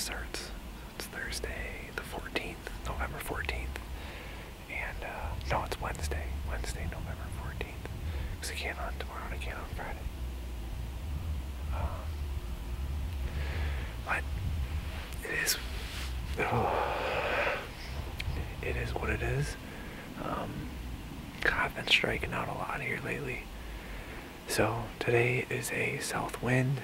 starts. It's Thursday, the 14th, November 14th. And, no, it's Wednesday, November 14th. Because I can't hunt tomorrow and I can't hunt Friday. But it is what it is. I've been striking out a lot here lately. So today is a south wind.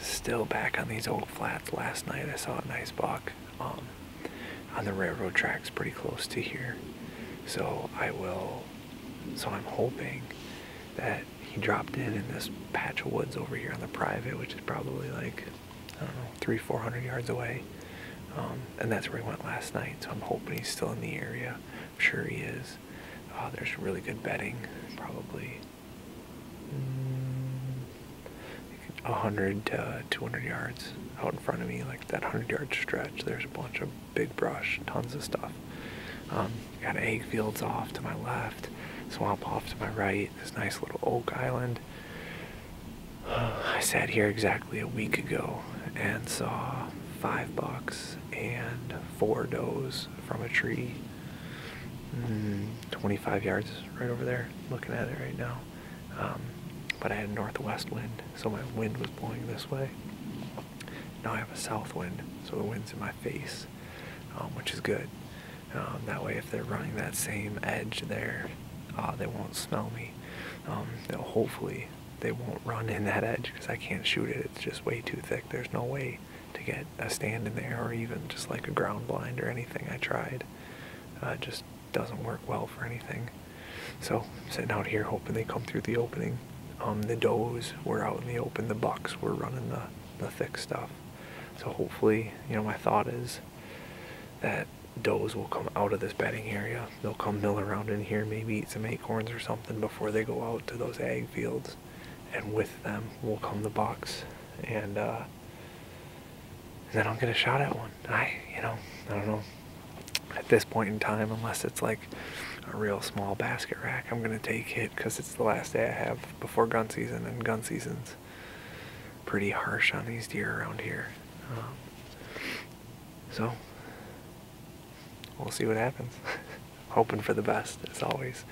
Still back on these old flats. Last night I saw a nice buck on the railroad tracks pretty close to here. So I'm hoping that he dropped in this patch of woods over here on the private, which is probably like, I don't know, 300-400 yards away. And that's where he went last night, so I'm hoping he's still in the area. I'm sure he is. There's really good bedding, probably 100 to 200 yards out in front of me, like that 100-yard stretch. There's a bunch of big brush, tons of stuff. Got egg fields off to my left, swamp off to my right, this nice little oak island. I sat here exactly a week ago and saw 5 bucks and 4 does from a tree 25 yards right over there. Looking at it right now. But I had a northwest wind, so my wind was blowing this way. Now I have a south wind, so the wind's in my face, which is good. That way if they're running that same edge there, they won't smell me. Hopefully they won't run in that edge because I can't shoot it. It's just way too thick. There's no way to get a stand in there or even just like a ground blind or anything. I tried. It just doesn't work well for anything. So I'm sitting out here hoping they come through the opening. The does were out in the open. The bucks were running the thick stuff. So hopefully, my thought is that does will come out of this bedding area. They'll come mill around in here, maybe eat some acorns or something before they go out to those ag fields. And with them will come the bucks. And then I'll get a shot at one. I don't know. At this point in time, unless it's like a real small basket rack, I'm going to take it because it's the last day I have before gun season, and gun season's pretty harsh on these deer around here. So, we'll see what happens. Hoping for the best, as always.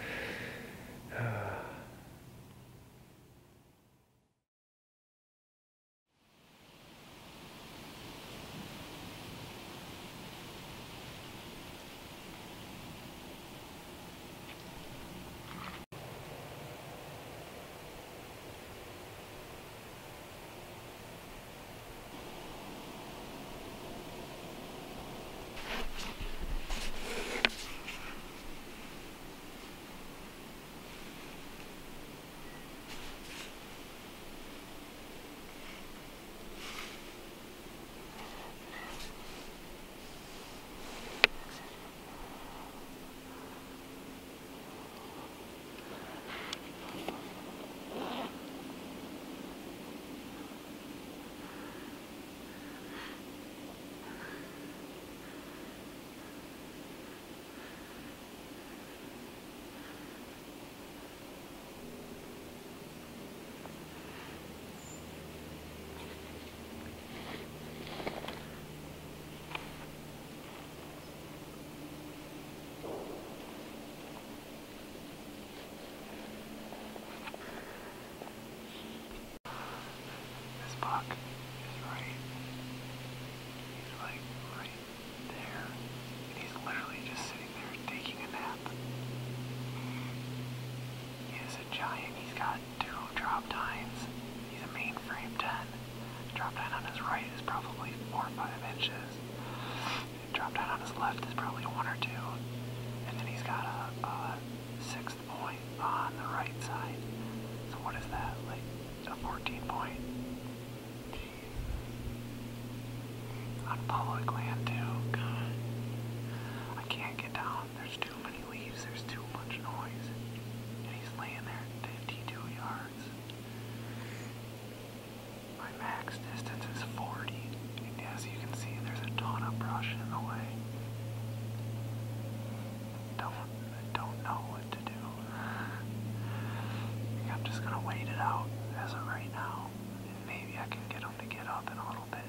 Buck is right. He's like right there. And he's literally just sitting there taking a nap. He is a giant. He's got 2 drop tines. He's a mainframe 10. Drop tine on his right is probably 4 or 5 inches. Drop tine on his left is probably 1 or 2. And then he's got a 6th point on the right side. So what is that? Like a 14 point? On public land too. God. I can't get down. There's too many leaves. There's too much noise. And he's laying there at 52 yards. My max distance is 40. And as you can see, there's a ton of brush in the way. Don't know what to do. I'm just gonna wait it out as of right now. And maybe I can get him to get up in a little bit.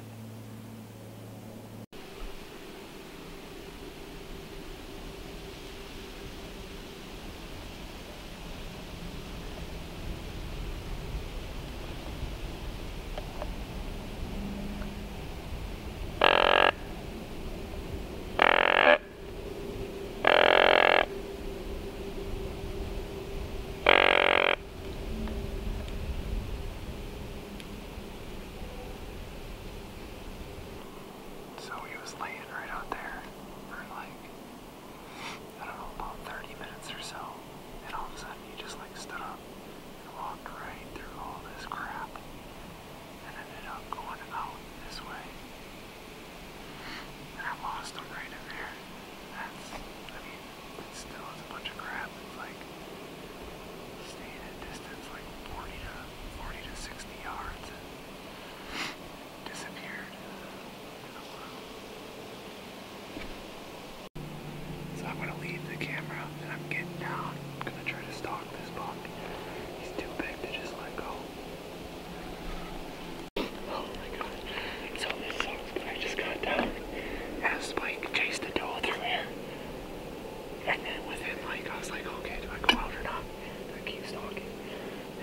I was like, okay, do I go out or not? Do I keep stalking?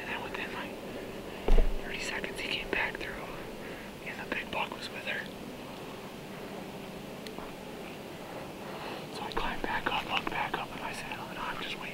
And then within like 30 seconds, he came back through, and the big buck was with her. So I climbed back up, looked back up in my saddle, and I'm just waiting.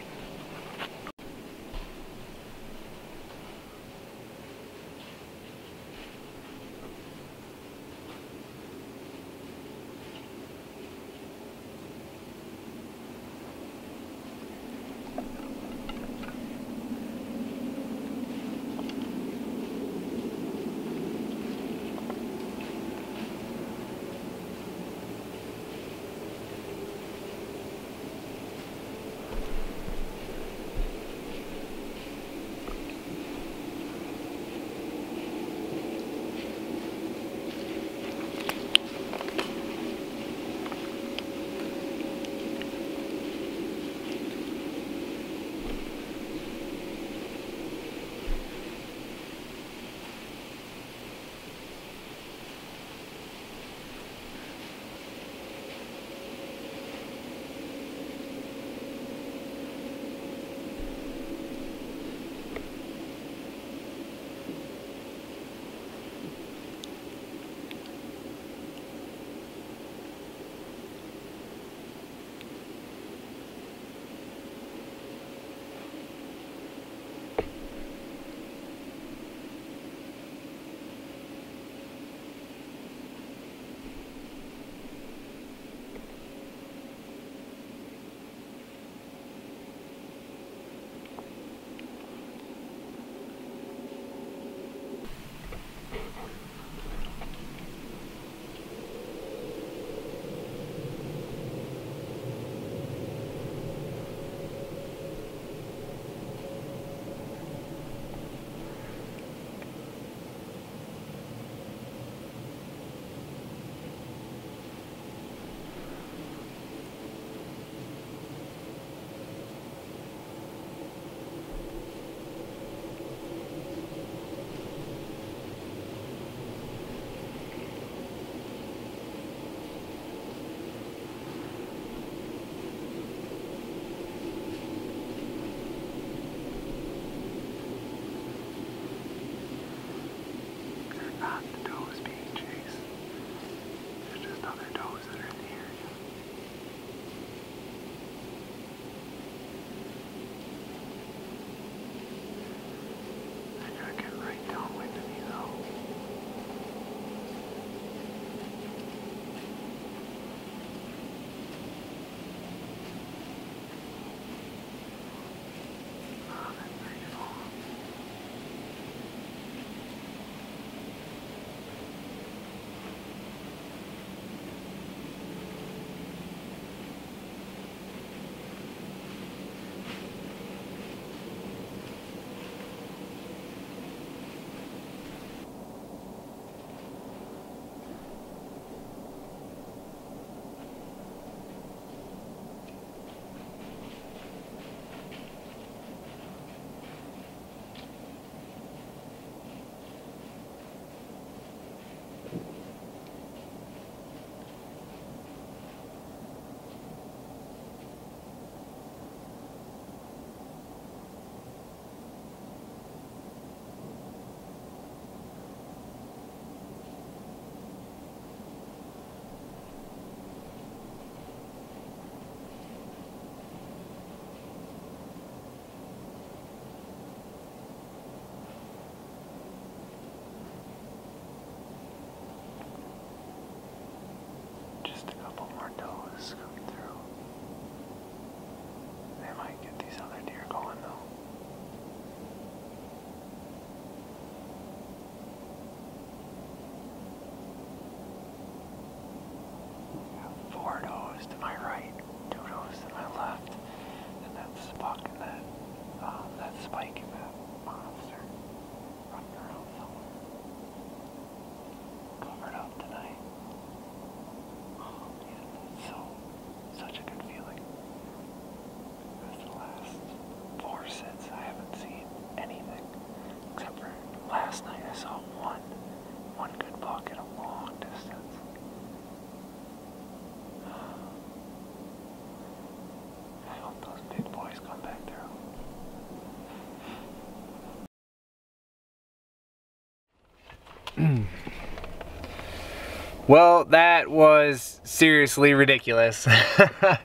Well, that was seriously ridiculous. I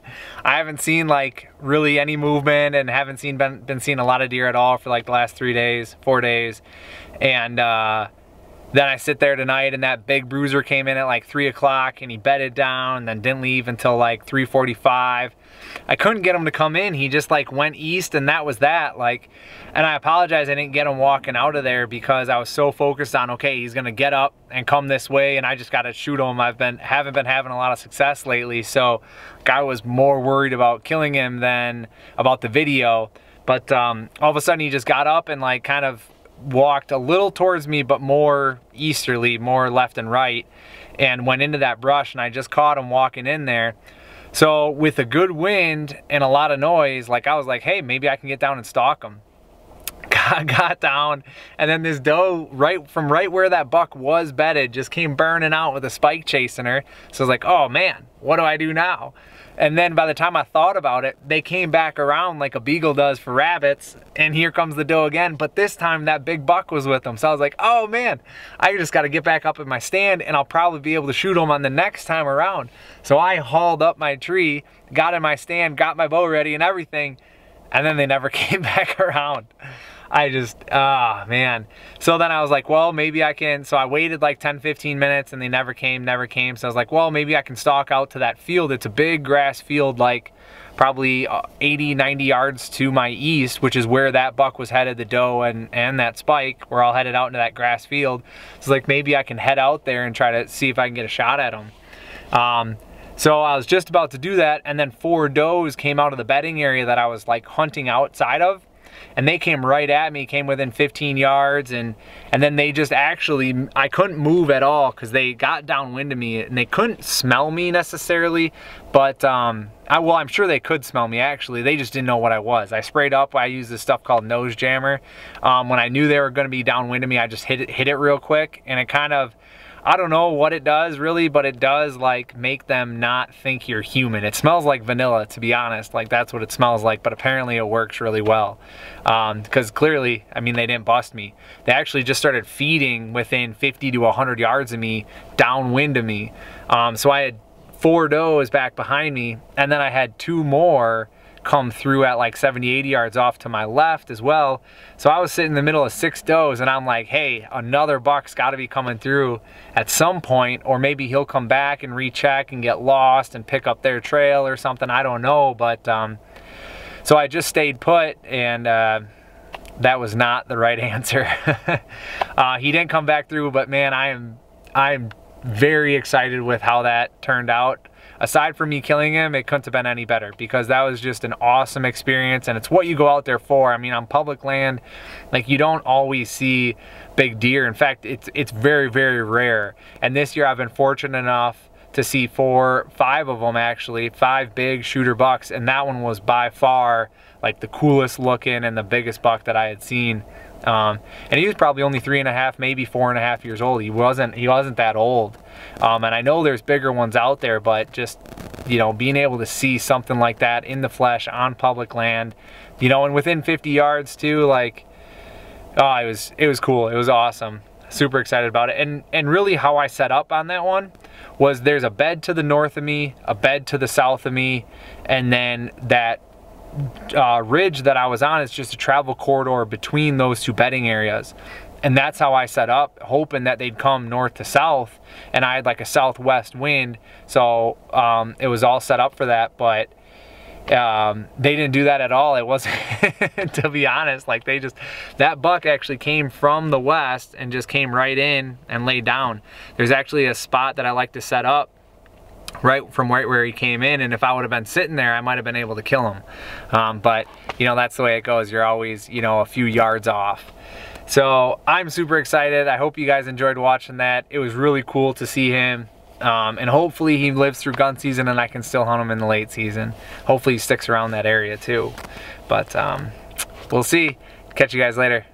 haven't seen like really any movement and haven't been seeing a lot of deer at all for like the last 3 days, 4 days. And then I sit there tonight and that big bruiser came in at like 3 o'clock and he bedded down and then didn't leave until like 3:45. I couldn't get him to come in. He just like went east and that was that. Like, and I apologize I didn't get him walking out of there because I was so focused on, okay, he's gonna get up and come this way and I just gotta shoot him. Haven't been having a lot of success lately, so I was more worried about killing him than about the video. But all of a sudden he just got up and like kind of walked a little towards me, but more easterly, more left and right, and went into that brush, and I just caught him walking in there. So with a good wind and a lot of noise, like I was like, hey, maybe I can get down and stalk him. Got down, and then this doe from right where that buck was bedded just came burning out with a spike chasing her. So I was like, oh man, what do I do now? And then by the time I thought about it, they came back around like a beagle does for rabbits, and here comes the doe again, but this time that big buck was with them. So I was like, oh man, I just gotta get back up in my stand and I'll probably be able to shoot them on the next time around. So I hauled up my tree, got in my stand, got my bow ready and everything, and then they never came back around. I just, man. So then I was like, well, maybe I can, so I waited like 10-15 minutes and they never came. So I was like, well, maybe I can stalk out to that field. It's a big grass field, like probably 80-90 yards to my east, which is where that buck was headed, the doe and that spike. We're all headed out into that grass field. So like maybe I can head out there and try to see if I can get a shot at them. So I was just about to do that, and then 4 does came out of the bedding area that I was like hunting outside of. And they came right at me, came within 15 yards, and then they just actually, I couldn't move at all because they got downwind of me and they couldn't smell me necessarily, but well, I'm sure they could smell me actually. They just didn't know what I was. I sprayed up, I used this stuff called nose jammer. When I knew they were gonna be downwind of me, I just hit it real quick, and it kind of, I don't know what it does really, but it does like make them not think you're human. It smells like vanilla, to be honest. Like that's what it smells like, but apparently it works really well. Because clearly, I mean, they didn't bust me. They actually just started feeding within 50 to 100 yards of me, downwind of me. So I had 4 does back behind me, and then I had 2 more come through at like 70-80 yards off to my left as well. So I was sitting in the middle of 6 does, and I'm like, hey, another buck's got to be coming through at some point, or maybe he'll come back and recheck and get lost and pick up their trail or something. I don't know, but so I just stayed put, and that was not the right answer. He didn't come back through, but man, I'm very excited with how that turned out. Aside from me killing him, it couldn't have been any better, because that was just an awesome experience, and it's what you go out there for. I mean, on public land, like, you don't always see big deer. In fact, it's very, very rare. And this year I've been fortunate enough to see 5 of them actually, 5 big shooter bucks, and that one was by far like the coolest looking and the biggest buck that I had seen. And he was probably only 3.5, maybe 4.5 years old. He wasn't that old. And I know there's bigger ones out there, but just, you know, being able to see something like that in the flesh on public land, you know, and within 50 yards too, like, oh, it was cool. It was awesome. Super excited about it. And really how I set up on that one was there's a bed to the north of me, a bed to the south of me, and then that ridge that I was on is just a travel corridor between those 2 bedding areas. And that's how I set up, hoping that they'd come north to south, and I had like a southwest wind, so it was all set up for that. But they didn't do that at all. It wasn't to be honest, like, that buck actually came from the west and just came right in and laid down. There's actually a spot that I like to set up right where he came in, and if I would have been sitting there, I might have been able to kill him. But you know, that's the way it goes. You're always, you know, a few yards off. So I'm super excited. I hope you guys enjoyed watching that. It was really cool to see him, and hopefully he lives through gun season and I can still hunt him in the late season. Hopefully he sticks around that area too, but we'll see. Catch you guys later.